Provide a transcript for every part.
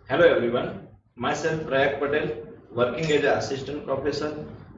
Hello everyone, myself Prayak Patel, working as an assistant professor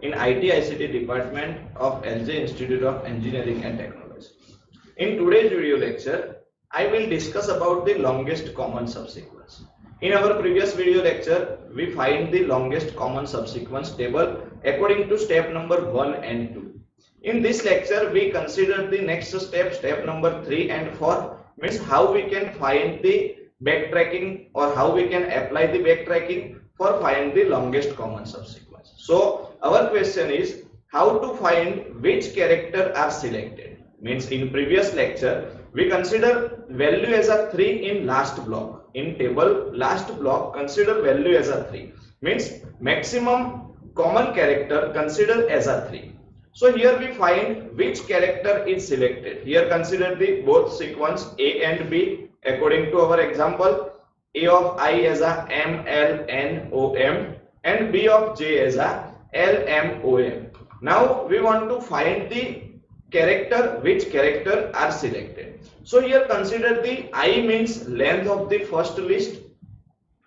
in IT/ICT department of LJ Institute of Engineering and Technology. In today's video lecture, I will discuss about the longest common subsequence. In our previous video lecture, we find the longest common subsequence table according to step number 1 and 2. In this lecture, we consider the next step, step number 3 and 4, means how we can find the backtracking or how we can apply the backtracking for find the longest common subsequence. So our question is how to find which character are selected. Means in previous lecture we consider value as a 3 in last block. In table last block consider value as a 3. Means maximum common character consider as a 3. So here we find which character is selected. Here consider the both sequence A and B. According to our example, A of I as a M, L, N, O, M and B of J as a L, M, O, M. Now we want to find the character, which character are selected. So here consider the I means length of the first list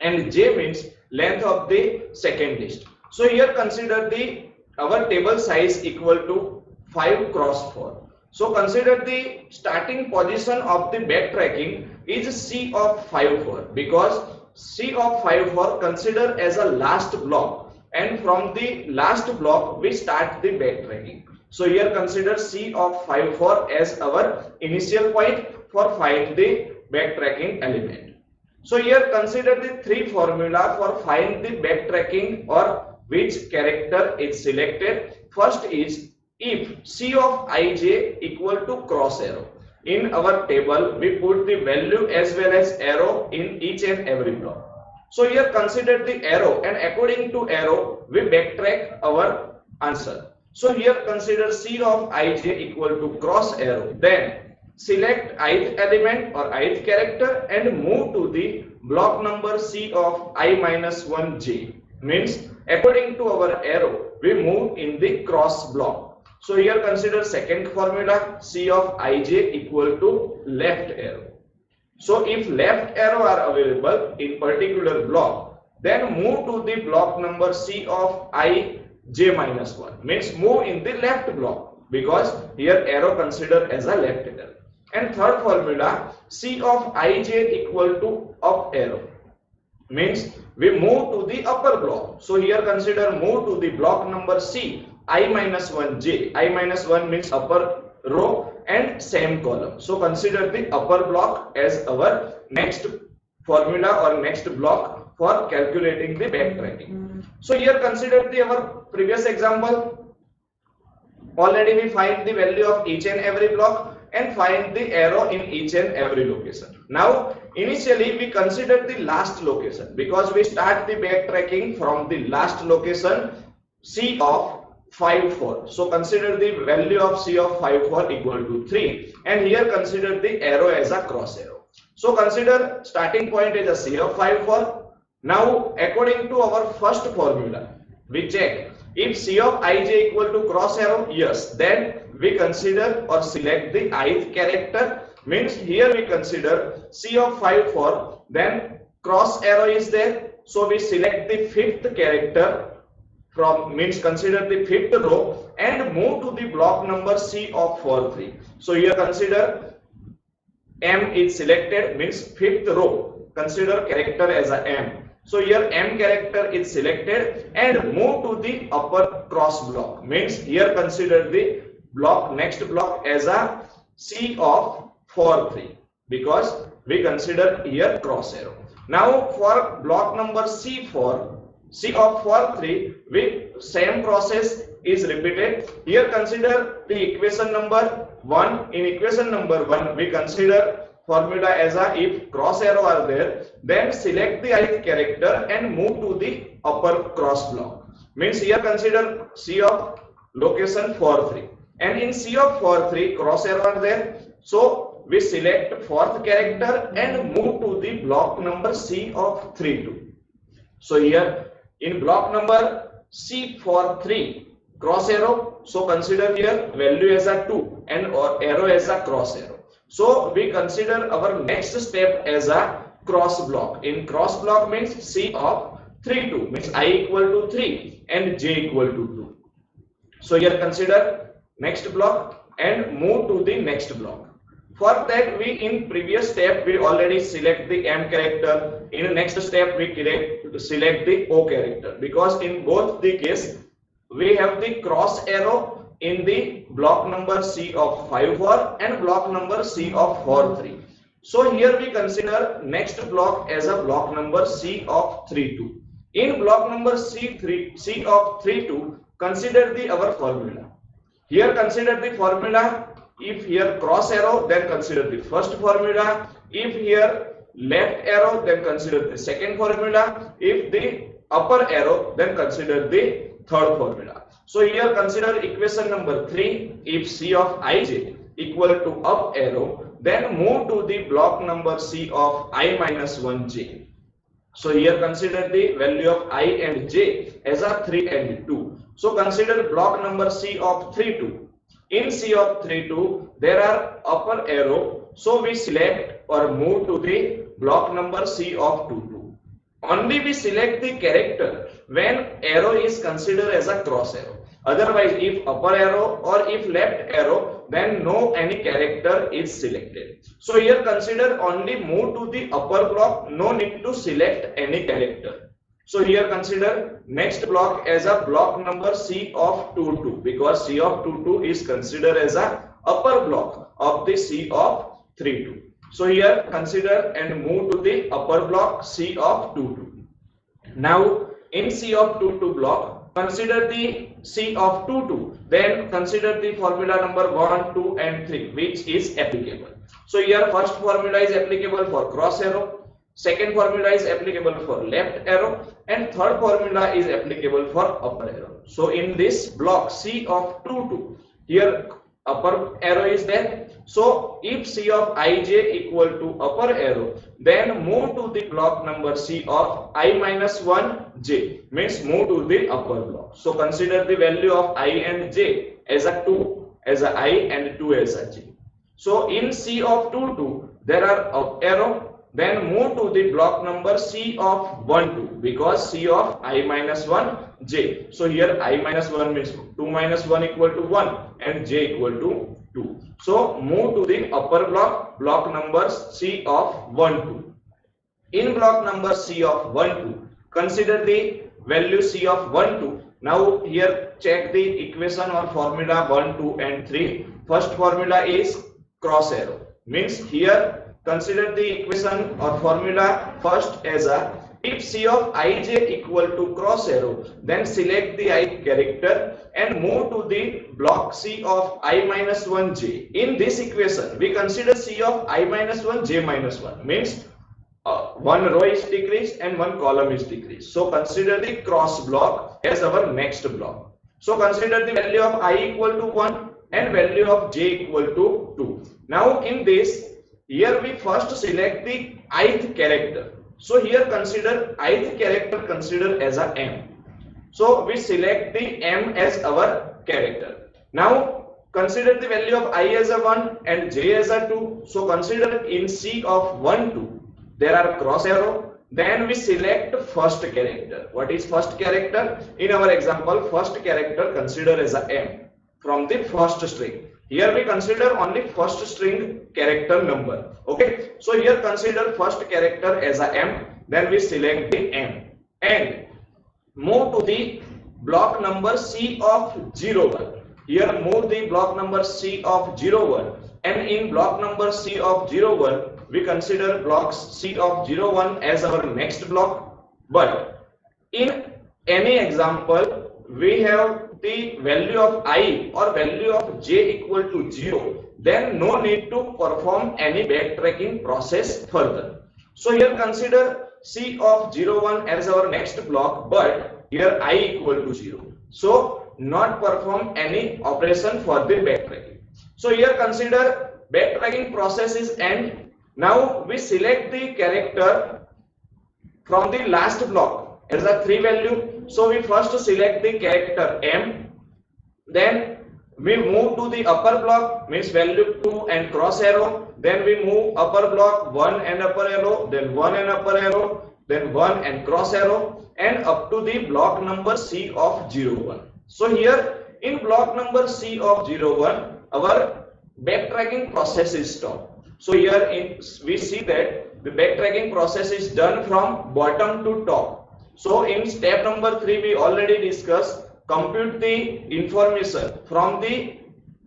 and J means length of the second list. So here consider the our table size equal to 5 cross 4. So consider the starting position of the backtracking is C of 5 4 because C of 5 4 consider as a last block and from the last block we start the backtracking. So here consider C of 5 4 as our initial point for find the backtracking element. So here consider the three formula for find the backtracking or which character is selected. First is if C of ij equal to cross arrow. In our table we put the value as well as arrow in each and every block. So here consider the arrow and according to arrow we backtrack our answer. So here consider C of ij equal to cross arrow. Then select ith element or ith character and move to the block number C of I minus 1j. Means according to our arrow we move in the cross block. So here consider second formula C of ij equal to left arrow. So if left arrow are available in particular block, then move to the block number C of I j minus 1. Means move in the left block because here arrow consider as a left arrow. And third formula C of ij equal to up arrow. Means we move to the upper block. So here consider move to the block number C I minus 1j. I minus 1 means upper row and same column. So consider the upper block as our next formula or next block for calculating the backtracking. So here consider the our previous example. Already we find the value of each and every block and find the arrow in each and every location. Now initially we consider the last location because we start the backtracking from the last location C of 5 4. So consider the value of C of 5 4 equal to 3 and here consider the arrow as a cross arrow. So consider starting point is a C of 5 4. Now according to our first formula we check if C of ij equal to cross arrow, yes, then we consider or select the ith character. Means here we consider C of 5 4, then cross arrow is there, so we select the fifth character from, means consider the fifth row and move to the block number C of 4 3. So here consider M is selected, means fifth row, consider character as a M. So here M character is selected and move to the upper cross block. Means here consider the block next block as a C of 4 3 because we consider here cross arrow. Now for block number C4 C of 4 3 with same process is repeated. Here consider the equation number 1. In equation number 1 we consider formula as a if cross arrow are there, then select the ith character and move to the upper cross block. Means here consider C of location 4 3 and in C of 4 3 cross arrow are there, so we select fourth character and move to the block number C of 3 2. So here in block number C for 3 cross arrow, so consider here value as a 2 and or arrow as a cross arrow. So we consider our next step as a cross block. In cross block means C of 3 2 means I equal to 3 and J equal to 2. So here consider next block and move to the next block. For that, we in previous step we already select the M character. In the next step we select the O character, because in both the case we have the cross arrow in the block number C of 5 4 and block number C of 4 3. So here we consider next block as a block number C of 3 2. In block number C of 3 2, consider our formula. Here consider the formula. If here cross arrow, then consider the first formula. If here left arrow, then consider the second formula. If the upper arrow, then consider the third formula. So here consider equation number 3. If C of ij equal to up arrow, then move to the block number C of I minus 1j. So here consider the value of I and j as a 3 and 2. So consider block number C of 3 2. In C of 3 2 there are upper arrow, so we select or move to the block number C of 2 2. Only we select the character when arrow is considered as a cross arrow. Otherwise, if upper arrow or if left arrow, then no any character is selected. So here consider only move to the upper block, no need to select any character. So here consider next block as a block number C of 2 2, because C of 2 2 is considered as a upper block of the C of 3 2. So here consider and move to the upper block C of 2 2. Now in C of 2 2 block, consider the C of 2 2. Then consider the formula number 1, 2 and 3 which is applicable. So here first formula is applicable for cross arrow. Second formula is applicable for left arrow and third formula is applicable for upper arrow. So in this block C of 2 2, here upper arrow is there. So if C of ij equal to upper arrow, then move to the block number C of I minus 1j, means move to the upper block. So consider the value of I and j as a 2 as a I and 2 as a j. So in C of 2 2 there are up arrow. Then move to the block number C of 1 2, because C of I minus 1 j. So here I minus 1 means 2 minus 1 equal to 1 and j equal to 2. So move to the upper block number C of 1 2. In block number C of 1 2, consider the value C of 1 2. Now here check the equation or formula 1 2 and 3. First formula is cross arrow, means here consider the equation or formula first as a if C of ij equal to cross arrow, then select the I character and move to the block C of I minus 1j. In this equation we consider C of I minus 1 j minus 1, means one row is decreased and one column is decreased. So consider the cross block as our next block. So consider the value of I equal to 1 and value of j equal to 2. Now in this, here we first select the ith character. So here consider ith character consider as a m. So we select the m as our character. Now consider the value of I as a 1 and j as a 2. So consider in C of 1 2 there are cross arrow. Then we select first character. What is first character? In our example, first character consider as a m from the first string. Here we consider only first string character number. Okay, so here consider first character as a m, then we select the m and move to the block number C of 0 1. Here move the block number C of 0 1, and in block number C of 0 1 we consider blocks C of 0 1 as our next block. But in any example we have the value of I or value of j equal to 0, then no need to perform any backtracking process further. So here consider C of 0 1 as our next block, but here I equal to 0. So not perform any operation for the backtracking. So here consider backtracking process is end. Now we select the character from the last block as a 3 value. So we first select the character m, then we move to the upper block, means value 2 and cross arrow, then we move upper block 1 and upper arrow, then 1 and upper arrow, then 1 and cross arrow, and up to the block number C of 01. So here in block number C of 01, our backtracking process is stopped. So here we see that the backtracking process is done from bottom to top. So in step number 3 we already discussed, compute the information from the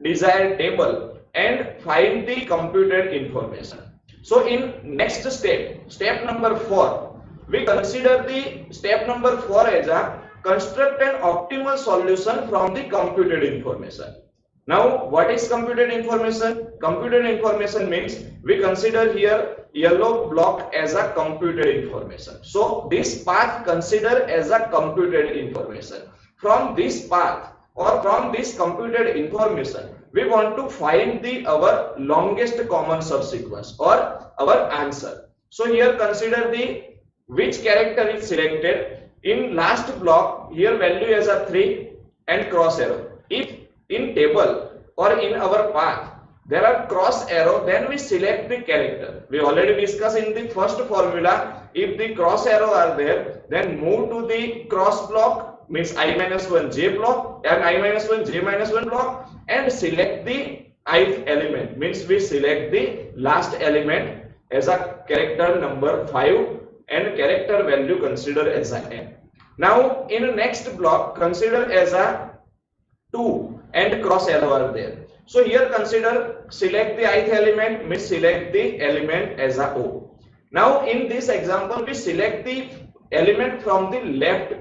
desired table and find the computed information. So in next step, step number 4, we consider the step number 4 as a construct an optimal solution from the computed information. Now what is computed information? Computed information means we consider here yellow block as a computed information. So this path consider as a computed information. From this path or from this computed information, we want to find our longest common subsequence or our answer. So here consider the which character is selected. In last block, here value as a 3 and cross arrow. If in table or in our path there are cross arrow, then we select the character. We already discussed in the first formula, if the cross arrow are there, then move to the cross block, means I-1j block and I-1j-1 block, and select the ith element, means we select the last element as a character number 5 and character value consider as a n. Now in next block consider as a 2 and cross arrow are there. So here consider select the ith element, means select the element as a O. Now in this example we select the element from the left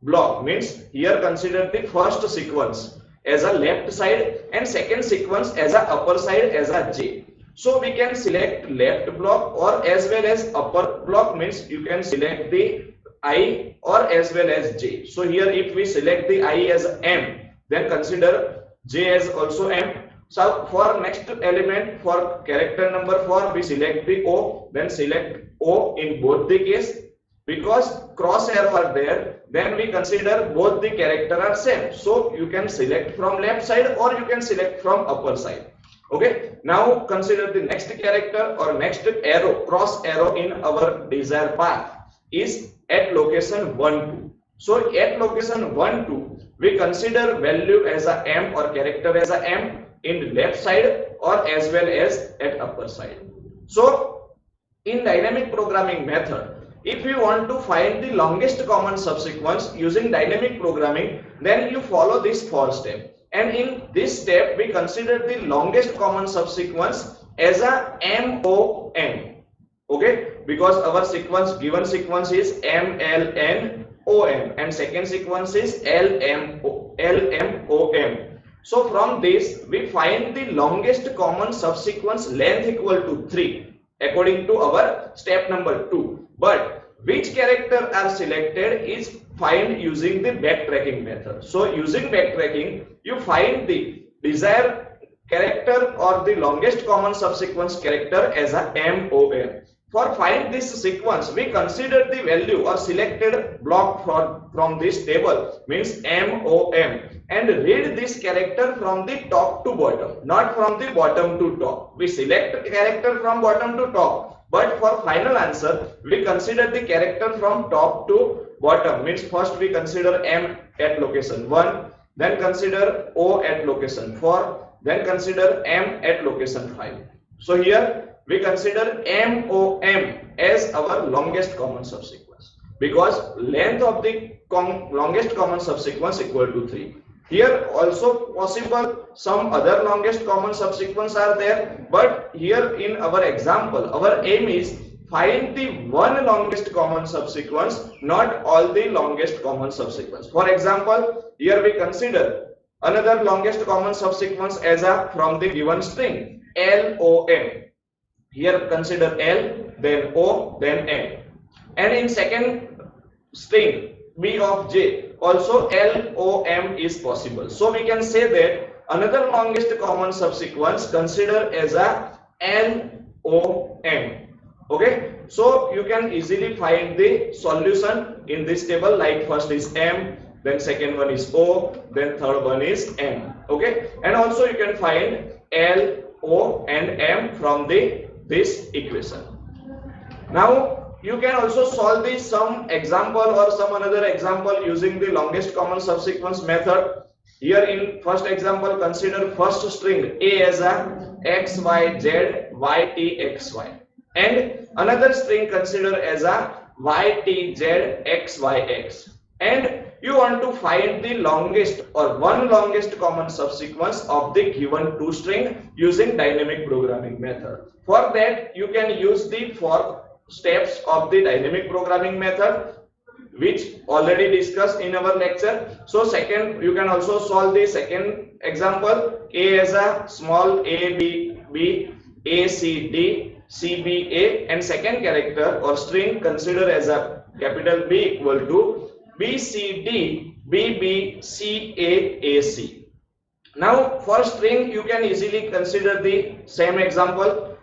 block, means here consider the first sequence as a left side and second sequence as a upper side as a J. So we can select left block or as well as upper block, means you can select the I or as well as J. So here if we select the I as M, then consider J as also M. So for next element, for character number 4, we select the O, then select O in both the case. Because cross arrow are there, then we consider both the character are same. So you can select from left side or you can select from upper side. Okay. Now consider the next character or next arrow, cross arrow in our desired path is at location 1, 2. So at location 1, 2, we consider value as a M or character as a M in left side or as well as at upper side. So in dynamic programming method, if you want to find the longest common subsequence using dynamic programming, then you follow this 4 step. And in this step, we consider the longest common subsequence as a MOM. Okay, because our sequence, given sequence is MLN OM and second sequence is LMOM. So from this we find the longest common subsequence length equal to 3 according to our step number 2. But which character are selected is find using the backtracking method. So using backtracking, you find the desired character or the longest common subsequence character as a MOM. For find this sequence, we consider the value or selected block from this table, means MOM, and read this character from the top to bottom, not from the bottom to top. We select character from bottom to top, but for final answer, we consider the character from top to bottom, means first we consider M at location 1, then consider O at location 4, then consider M at location 5. So here we consider MOM as our longest common subsequence because length of the longest common subsequence equal to 3. Here also possible some other longest common subsequence are there, but here in our example, our aim is find the one longest common subsequence, not all the longest common subsequence. For example, here we consider another longest common subsequence as a from the given string LOM. Here consider L, then O, then M. And in second string B of J, also LOM is possible. So we can say that another longest common subsequence consider as a LOM. Okay, so you can easily find the solution in this table, like first is M, then second one is O, then third one is M. Okay, and also you can find L, O and M from this equation. Now you can also solve this some example or some another example using the longest common subsequence method. Here in first example, consider first string A as a x, y, z, y, t, x, y, and another string consider as a y, t, z, x, y, x, and you want to find the longest or one longest common subsequence of the given two string using dynamic programming method. For that you can use the four steps of the dynamic programming method, which already discussed in our lecture. So second, you can also solve the second example. A as a small a, b, b, a, c, d, c, b, a, and second character or string consider as a capital B equal to b, c, d, b, b, c, a, c. Now for string you can easily consider the same example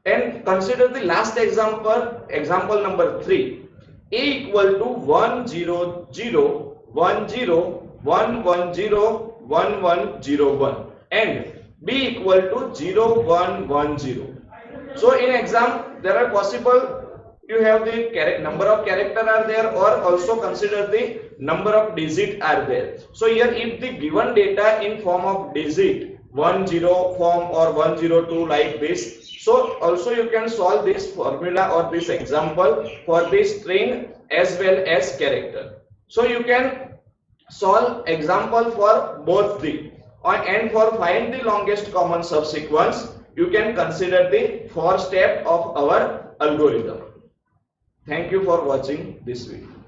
and consider the last example, example number 3. A equal to 1 0 0 1 0 1 1 0 1 1 0 1 and B equal to 0 1 1 0. So in exam there are possible you have the number of character are there, or also consider the number of digit are there. So here if the given data in form of digit 10 form or 102 like this, so also you can solve this formula or this example for this string as well as character. So you can solve example for both the and for find the longest common subsequence you can consider the four step of our algorithm. Thank you for watching this video.